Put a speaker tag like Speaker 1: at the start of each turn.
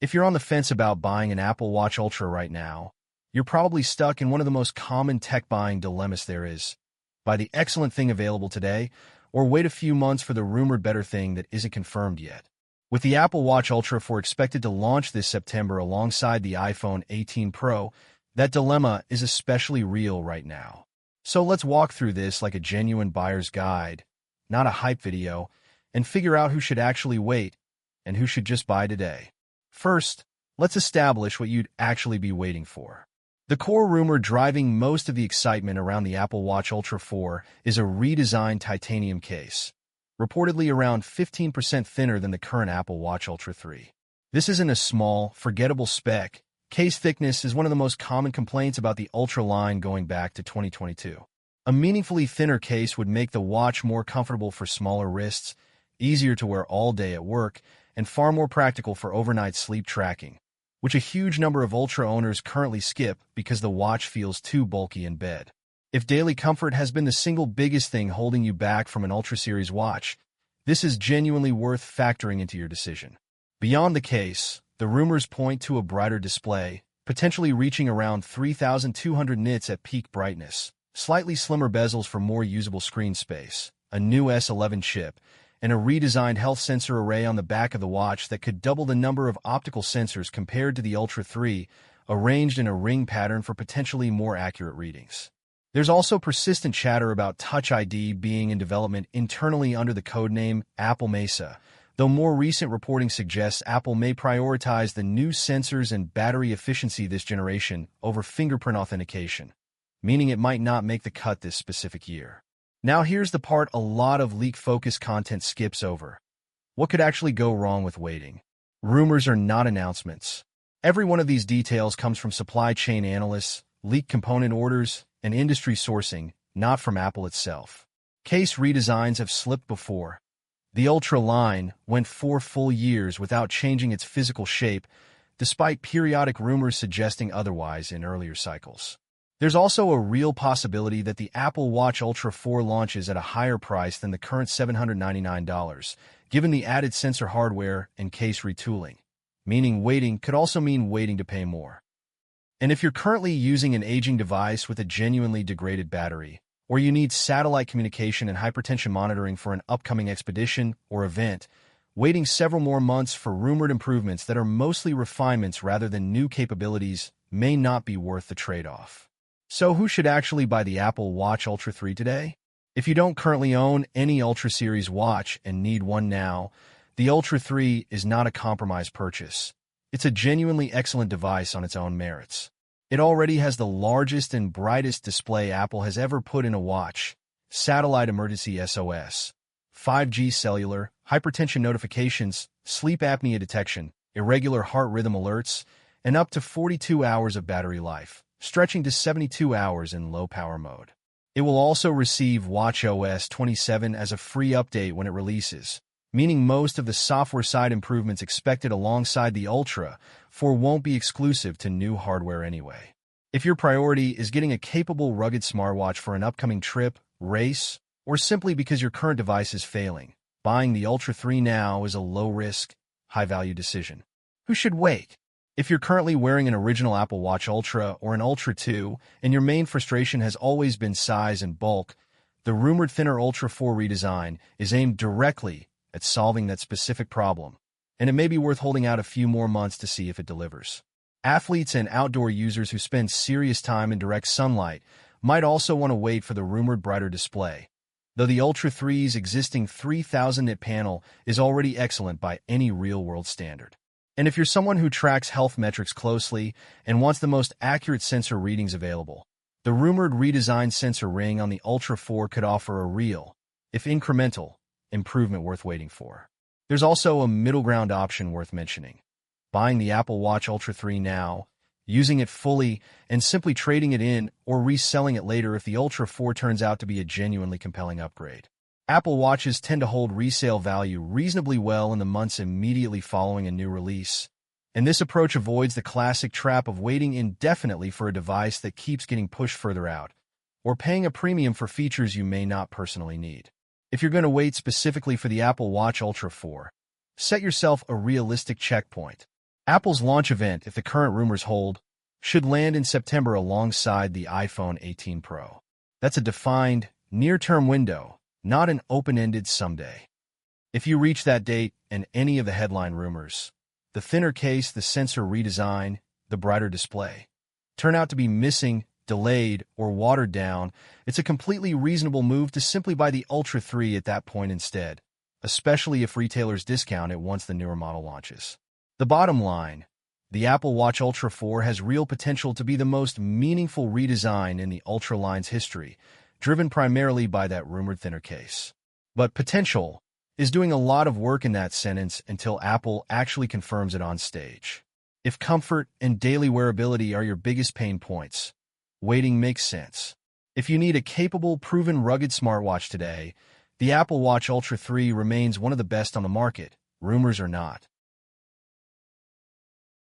Speaker 1: If you're on the fence about buying an Apple Watch Ultra right now, you're probably stuck in one of the most common tech buying dilemmas there is. Buy the excellent thing available today, or wait a few months for the rumored better thing that isn't confirmed yet. With the Apple Watch Ultra 4 expected to launch this September alongside the iPhone 18 Pro, that dilemma is especially real right now. So let's walk through this like a genuine buyer's guide, not a hype video, and figure out who should actually wait and who should just buy today. First, let's establish what you'd actually be waiting for. The core rumor driving most of the excitement around the Apple Watch Ultra 4 is a redesigned titanium case, reportedly around 15% thinner than the current Apple Watch Ultra 3. This isn't a small, forgettable spec. Case thickness is one of the most common complaints about the Ultra line going back to 2022. A meaningfully thinner case would make the watch more comfortable for smaller wrists, easier to wear all day at work, and far more practical for overnight sleep tracking, which a huge number of Ultra owners currently skip because the watch feels too bulky in bed. If daily comfort has been the single biggest thing holding you back from an Ultra Series watch, this is genuinely worth factoring into your decision. Beyond the case, the rumors point to a brighter display, potentially reaching around 3,200 nits at peak brightness, slightly slimmer bezels for more usable screen space, a new S11 chip, and a redesigned health sensor array on the back of the watch that could double the number of optical sensors compared to the Ultra 3, arranged in a ring pattern for potentially more accurate readings. There's also persistent chatter about Touch ID being in development internally under the codename Apple Mesa, though more recent reporting suggests Apple may prioritize the new sensors and battery efficiency this generation over fingerprint authentication, meaning it might not make the cut this specific year. Now here's the part a lot of leak-focused content skips over. What could actually go wrong with waiting? Rumors are not announcements. Every one of these details comes from supply chain analysts, leaked component orders, and industry sourcing, not from Apple itself. Case redesigns have slipped before. The Ultra line went 4 full years without changing its physical shape, despite periodic rumors suggesting otherwise in earlier cycles. There's also a real possibility that the Apple Watch Ultra 4 launches at a higher price than the current $799, given the added sensor hardware and case retooling, meaning waiting could also mean waiting to pay more. And if you're currently using an aging device with a genuinely degraded battery, or you need satellite communication and hypertension monitoring for an upcoming expedition or event, waiting several more months for rumored improvements that are mostly refinements rather than new capabilities may not be worth the trade-off. So who should actually buy the Apple Watch Ultra 3 today? If you don't currently own any Ultra Series watch and need one now, the Ultra 3 is not a compromise purchase. It's a genuinely excellent device on its own merits. It already has the largest and brightest display Apple has ever put in a watch, satellite emergency SOS, 5G cellular, hypertension notifications, sleep apnea detection, irregular heart rhythm alerts, and up to 42 hours of battery life, stretching to 72 hours in low-power mode. It will also receive watchOS 27 as a free update when it releases, meaning most of the software-side improvements expected alongside the Ultra 4 won't be exclusive to new hardware anyway. If your priority is getting a capable, rugged smartwatch for an upcoming trip, race, or simply because your current device is failing, buying the Ultra 3 now is a low-risk, high-value decision. Who should wait? If you're currently wearing an original Apple Watch Ultra or an Ultra 2, and your main frustration has always been size and bulk, the rumored thinner Ultra 4 redesign is aimed directly at solving that specific problem, and it may be worth holding out a few more months to see if it delivers. Athletes and outdoor users who spend serious time in direct sunlight might also want to wait for the rumored brighter display, though the Ultra 3's existing 3,000 nit panel is already excellent by any real-world standard. And if you're someone who tracks health metrics closely and wants the most accurate sensor readings available, the rumored redesigned sensor ring on the Ultra 4 could offer a real, if incremental, improvement worth waiting for. There's also a middle ground option worth mentioning. Buying the Apple Watch Ultra 3 now, using it fully, and simply trading it in or reselling it later if the Ultra 4 turns out to be a genuinely compelling upgrade. Apple Watches tend to hold resale value reasonably well in the months immediately following a new release, and this approach avoids the classic trap of waiting indefinitely for a device that keeps getting pushed further out, or paying a premium for features you may not personally need. If you're going to wait specifically for the Apple Watch Ultra 4, set yourself a realistic checkpoint. Apple's launch event, if the current rumors hold, should land in September alongside the iPhone 18 Pro. That's a defined, near-term window, not an open-ended someday. If you reach that date and any of the headline rumors, the thinner case, the sensor redesign, the brighter display, turn out to be missing, delayed, or watered down, it's a completely reasonable move to simply buy the Ultra 3 at that point instead, especially if retailers discount it once the newer model launches. The bottom line, the Apple Watch Ultra 4 has real potential to be the most meaningful redesign in the Ultra line's history, driven primarily by that rumored thinner case. But potential is doing a lot of work in that sentence until Apple actually confirms it on stage. If comfort and daily wearability are your biggest pain points, waiting makes sense. If you need a capable, proven, rugged smartwatch today, the Apple Watch Ultra 3 remains one of the best on the market, rumors or not.